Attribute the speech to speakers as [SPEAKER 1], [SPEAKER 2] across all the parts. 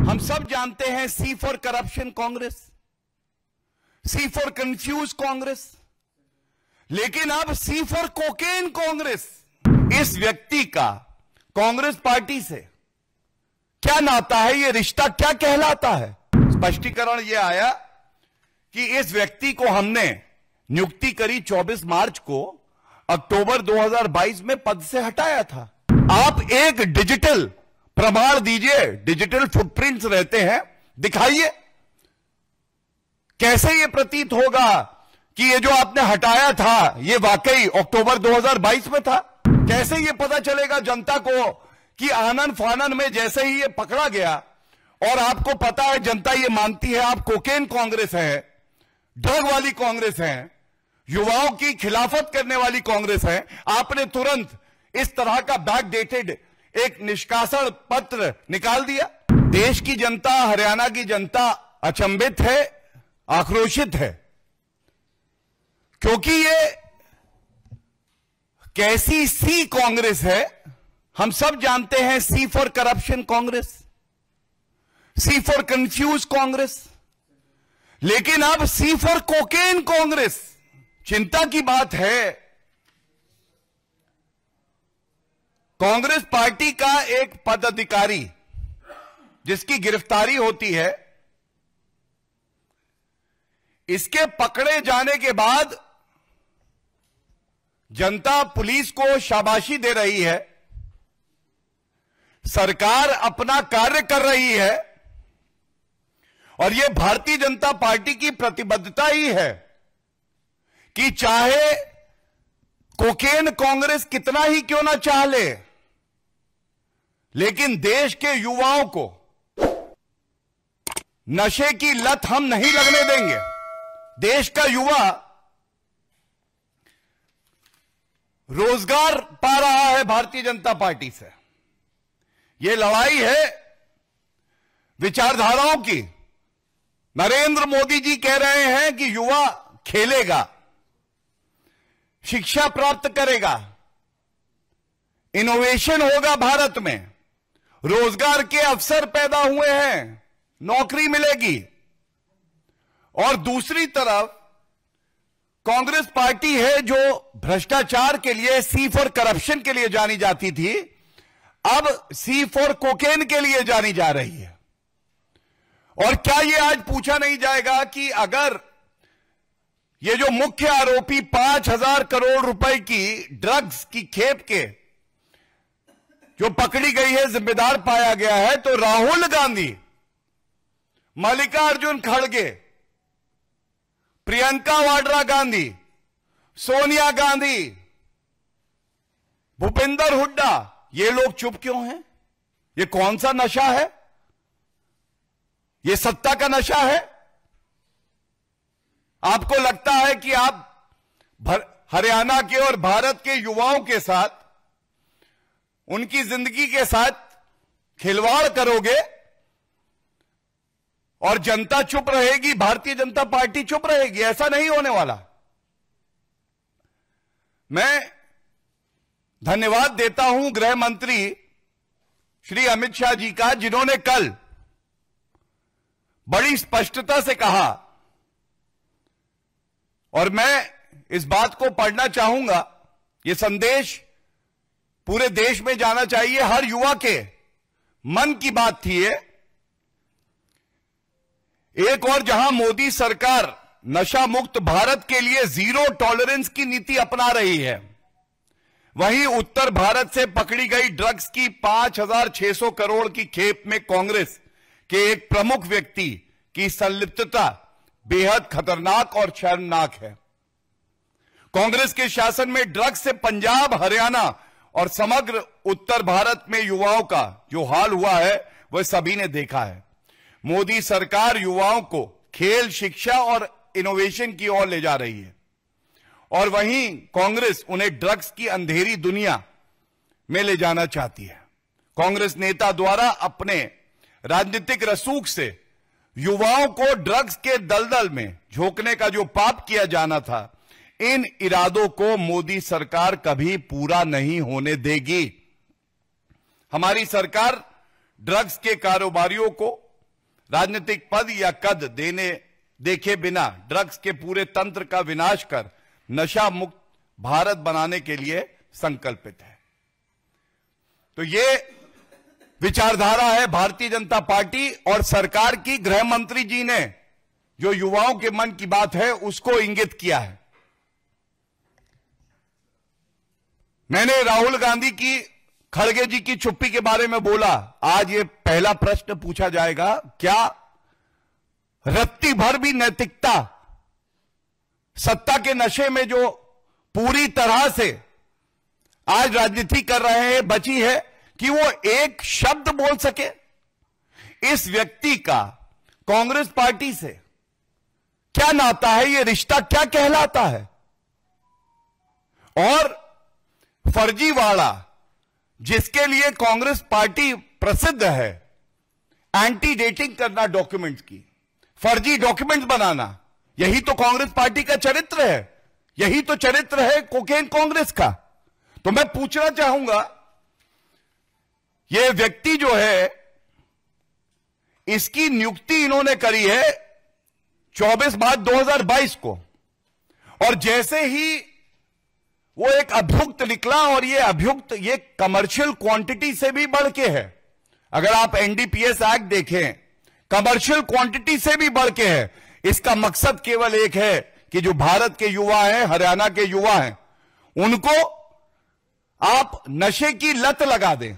[SPEAKER 1] हम सब जानते हैं C for corruption Congress, C for confuse Congress, लेकिन अब सी फॉर कोकेन कांग्रेस। इस व्यक्ति का कांग्रेस पार्टी से क्या नाता है, यह रिश्ता क्या कहलाता है? स्पष्टीकरण यह आया कि इस व्यक्ति को हमने नियुक्ति करी 24 मार्च को, अक्टूबर 2022 में पद से हटाया था। आप एक डिजिटल प्रमाण दीजिए, डिजिटल फुटप्रिंट्स रहते हैं, दिखाइए कैसे यह प्रतीत होगा कि ये जो आपने हटाया था ये वाकई अक्टूबर 2022 में था। कैसे ये पता चलेगा जनता को कि आनन फानन में जैसे ही ये पकड़ा गया, और आपको पता है जनता ये मानती है आप कोकेन कांग्रेस है, ड्रग वाली कांग्रेस है, युवाओं की खिलाफत करने वाली कांग्रेस है, आपने तुरंत इस तरह का बैकडेटेड एक निष्कासन पत्र निकाल दिया। देश की जनता, हरियाणा की जनता अचंभित है, आक्रोशित है, क्योंकि ये कैसी सी कांग्रेस है। हम सब जानते हैं C for corruption Congress, C for confuse Congress, लेकिन अब सी फॉर कोकेन कांग्रेस। चिंता की बात है, कांग्रेस पार्टी का एक पदाधिकारी जिसकी गिरफ्तारी होती है, इसके पकड़े जाने के बाद जनता पुलिस को शाबाशी दे रही है, सरकार अपना कार्य कर रही है, और यह भारतीय जनता पार्टी की प्रतिबद्धता ही है कि चाहे कोकेन कांग्रेस कितना ही क्यों ना चाह ले, लेकिन देश के युवाओं को नशे की लत हम नहीं लगने देंगे। देश का युवा रोजगार पा रहा है भारतीय जनता पार्टी से। यह लड़ाई है विचारधाराओं की। नरेंद्र मोदी जी कह रहे हैं कि युवा खेलेगा, शिक्षा प्राप्त करेगा, इनोवेशन होगा भारत में, रोजगार के अवसर पैदा हुए हैं, नौकरी मिलेगी। और दूसरी तरफ कांग्रेस पार्टी है जो भ्रष्टाचार के लिए, सी फॉर करप्शन के लिए जानी जाती थी, अब सी फॉर कोकेन के लिए जानी जा रही है। और क्या यह आज पूछा नहीं जाएगा कि अगर ये जो मुख्य आरोपी 5,000 करोड़ रुपए की ड्रग्स की खेप के जो पकड़ी गई है, जिम्मेदार पाया गया है, तो राहुल गांधी, मल्लिकार्जुन खड़गे, प्रियंका वाड्रा गांधी, सोनिया गांधी, भूपेंद्र हुड्डा, ये लोग चुप क्यों हैं? ये कौन सा नशा है? ये सत्ता का नशा है? आपको लगता है कि आप हरियाणा के और भारत के युवाओं के साथ, उनकी जिंदगी के साथ खिलवाड़ करोगे और जनता चुप रहेगी, भारतीय जनता पार्टी चुप रहेगी? ऐसा नहीं होने वाला। मैं धन्यवाद देता हूं गृह मंत्री श्री अमित शाह जी का, जिन्होंने कल बड़ी स्पष्टता से कहा, और मैं इस बात को पढ़ना चाहूंगा, यह संदेश पूरे देश में जाना चाहिए, हर युवा के मन की बात थी ये। एक और जहां मोदी सरकार नशा मुक्त भारत के लिए जीरो टॉलरेंस की नीति अपना रही है, वहीं उत्तर भारत से पकड़ी गई ड्रग्स की 5,600 करोड़ की खेप में कांग्रेस के एक प्रमुख व्यक्ति की संलिप्तता बेहद खतरनाक और शर्मनाक है। कांग्रेस के शासन में ड्रग्स से पंजाब, हरियाणा और समग्र उत्तर भारत में युवाओं का जो हाल हुआ है वह सभी ने देखा है। मोदी सरकार युवाओं को खेल, शिक्षा और इनोवेशन की ओर ले जा रही है, और वहीं कांग्रेस उन्हें ड्रग्स की अंधेरी दुनिया में ले जाना चाहती है। कांग्रेस नेता द्वारा अपने राजनीतिक रसूख से युवाओं को ड्रग्स के दलदल में झोंकने का जो पाप किया जाना था, इन इरादों को मोदी सरकार कभी पूरा नहीं होने देगी। हमारी सरकार ड्रग्स के कारोबारियों को राजनीतिक पद या कद देखे बिना ड्रग्स के पूरे तंत्र का विनाश कर नशा मुक्त भारत बनाने के लिए संकल्पित है। तो ये विचारधारा है भारतीय जनता पार्टी और सरकार की। गृह मंत्री जी ने जो युवाओं के मन की बात है उसको इंगित किया है। मैंने राहुल गांधी की, खड़गे जी की चुप्पी के बारे में बोला। आज ये पहला प्रश्न पूछा जाएगा, क्या रत्ती भर भी नैतिकता सत्ता के नशे में जो पूरी तरह से आज राजनीति कर रहे हैं बची है कि वो एक शब्द बोल सके? इस व्यक्ति का कांग्रेस पार्टी से क्या नाता है? ये रिश्ता क्या कहलाता है? और फर्जीवाड़ा जिसके लिए कांग्रेस पार्टी प्रसिद्ध है, एंटी डेटिंग करना डॉक्यूमेंट्स की, फर्जी डॉक्यूमेंट्स बनाना, यही तो कांग्रेस पार्टी का चरित्र है, यही तो चरित्र है कोकेन कांग्रेस का। तो मैं पूछना चाहूंगा, यह व्यक्ति जो है, इसकी नियुक्ति इन्होंने करी है 24 मार्च 2022 को, और जैसे ही वो एक अभियुक्त निकला, और ये अभियुक्त ये कमर्शियल क्वांटिटी से भी बढ़ के है। अगर आप एनडीपीएस एक्ट देखें, कमर्शियल क्वांटिटी से भी बढ़ के है। इसका मकसद केवल एक है कि जो भारत के युवा हैं, हरियाणा के युवा हैं, उनको आप नशे की लत लगा दें।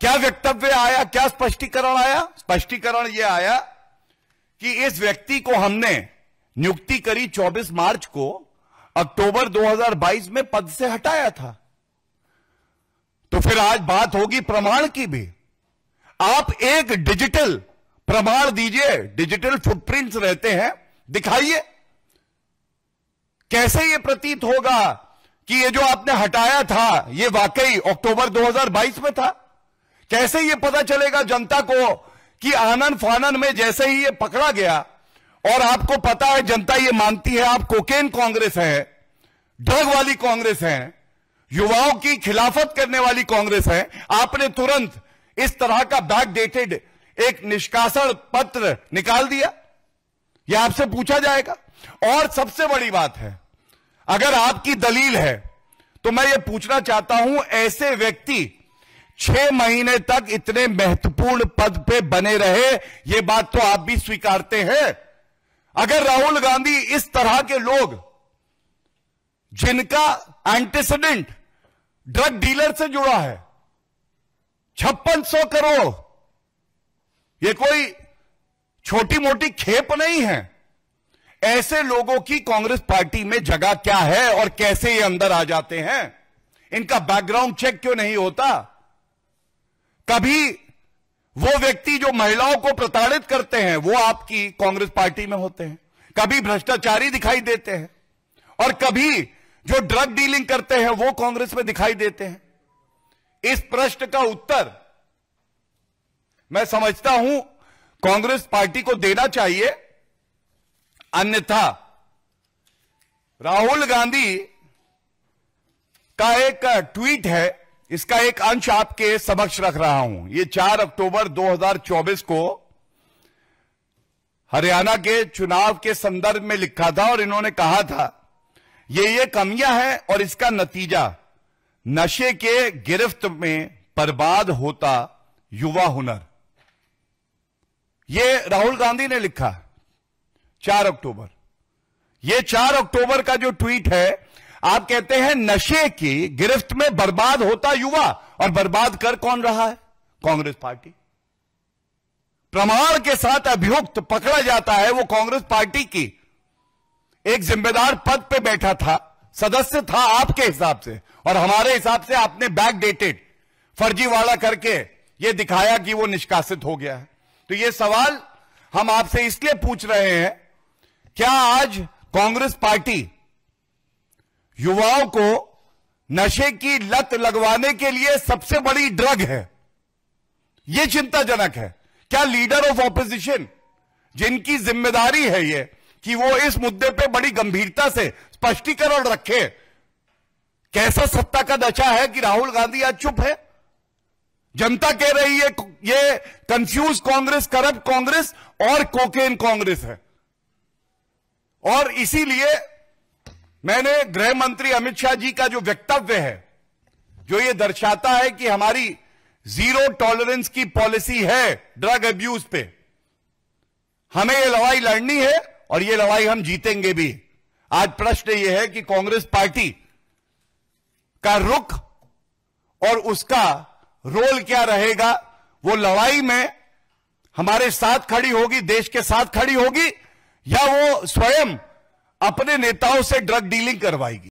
[SPEAKER 1] क्या वक्तव्य आया, क्या स्पष्टीकरण आया? स्पष्टीकरण यह आया कि इस व्यक्ति को हमने नियुक्ति करी 24 मार्च को, अक्टूबर 2022 में पद से हटाया था। तो फिर आज बात होगी प्रमाण की भी। आप एक डिजिटल प्रमाण दीजिए, डिजिटल फुटप्रिंट्स रहते हैं, दिखाइए। कैसे यह प्रतीत होगा कि ये जो आपने हटाया था ये वाकई अक्टूबर 2022 में था? कैसे यह पता चलेगा जनता को कि आनन फानन में जैसे ही ये पकड़ा गया, और आपको पता है जनता ये मानती है आप कोकेन कांग्रेस है, ड्रग वाली कांग्रेस है, युवाओं की खिलाफत करने वाली कांग्रेस है, आपने तुरंत इस तरह का बैकडेटेड एक निष्कासन पत्र निकाल दिया? यह आपसे पूछा जाएगा। और सबसे बड़ी बात है, अगर आपकी दलील है तो मैं यह पूछना चाहता हूं, ऐसे व्यक्ति 6 महीने तक इतने महत्वपूर्ण पद पे बने रहे, यह बात तो आप भी स्वीकारते हैं। अगर राहुल गांधी इस तरह के लोग जिनका एंटीसीडेंट ड्रग डीलर से जुड़ा है, 5600 करोड़, यह कोई छोटी मोटी खेप नहीं है, ऐसे लोगों की कांग्रेस पार्टी में जगह क्या है और कैसे ये अंदर आ जाते हैं? इनका बैकग्राउंड चेक क्यों नहीं होता? कभी वो व्यक्ति जो महिलाओं को प्रताड़ित करते हैं वो आपकी कांग्रेस पार्टी में होते हैं, कभी भ्रष्टाचारी दिखाई देते हैं, और कभी जो ड्रग डीलिंग करते हैं वो कांग्रेस में दिखाई देते हैं। इस प्रश्न का उत्तर मैं समझता हूं कांग्रेस पार्टी को देना चाहिए, अन्यथा राहुल गांधी का एक ट्वीट है, इसका एक अंश आपके समक्ष रख रहा हूं। ये 4 अक्टूबर 2024 को हरियाणा के चुनाव के संदर्भ में लिखा था, और इन्होंने कहा था ये कमियां हैं और इसका नतीजा नशे के गिरफ्त में बर्बाद होता युवा हुनर। ये राहुल गांधी ने लिखा 4 अक्टूबर। ये 4 अक्टूबर का जो ट्वीट है, आप कहते हैं नशे की गिरफ्त में बर्बाद होता युवा, और बर्बाद कर कौन रहा है? कांग्रेस पार्टी। प्रमाण के साथ अभियुक्त पकड़ा जाता है, वो कांग्रेस पार्टी की एक जिम्मेदार पद पे बैठा था, सदस्य था आपके हिसाब से, और हमारे हिसाब से आपने बैकडेटेड फर्जीवाड़ा करके ये दिखाया कि वो निष्कासित हो गया है। तो ये सवाल हम आपसे इसलिए पूछ रहे हैं, क्या आज कांग्रेस पार्टी युवाओं को नशे की लत लगवाने के लिए सबसे बड़ी ड्रग है? यह चिंताजनक है। क्या लीडर ऑफ ऑपोजिशन, जिनकी जिम्मेदारी है ये कि वो इस मुद्दे पे बड़ी गंभीरता से स्पष्टीकरण रखे, कैसा सत्ता का दशा है कि राहुल गांधी आज चुप है? जनता कह रही है ये कंफ्यूज कांग्रेस, करप्ट कांग्रेस और कोकेन कांग्रेस है। और इसीलिए मैंने गृह मंत्री अमित शाह जी का जो वक्तव्य है, जो ये दर्शाता है कि हमारी जीरो टॉलरेंस की पॉलिसी है ड्रग अब्यूज पे, हमें ये लड़ाई लड़नी है और ये लड़ाई हम जीतेंगे भी। आज प्रश्न ये है कि कांग्रेस पार्टी का रुख और उसका रोल क्या रहेगा। वो लड़ाई में हमारे साथ खड़ी होगी, देश के साथ खड़ी होगी, या वो स्वयं अपने नेताओं से ड्रग डीलिंग करवाएगी।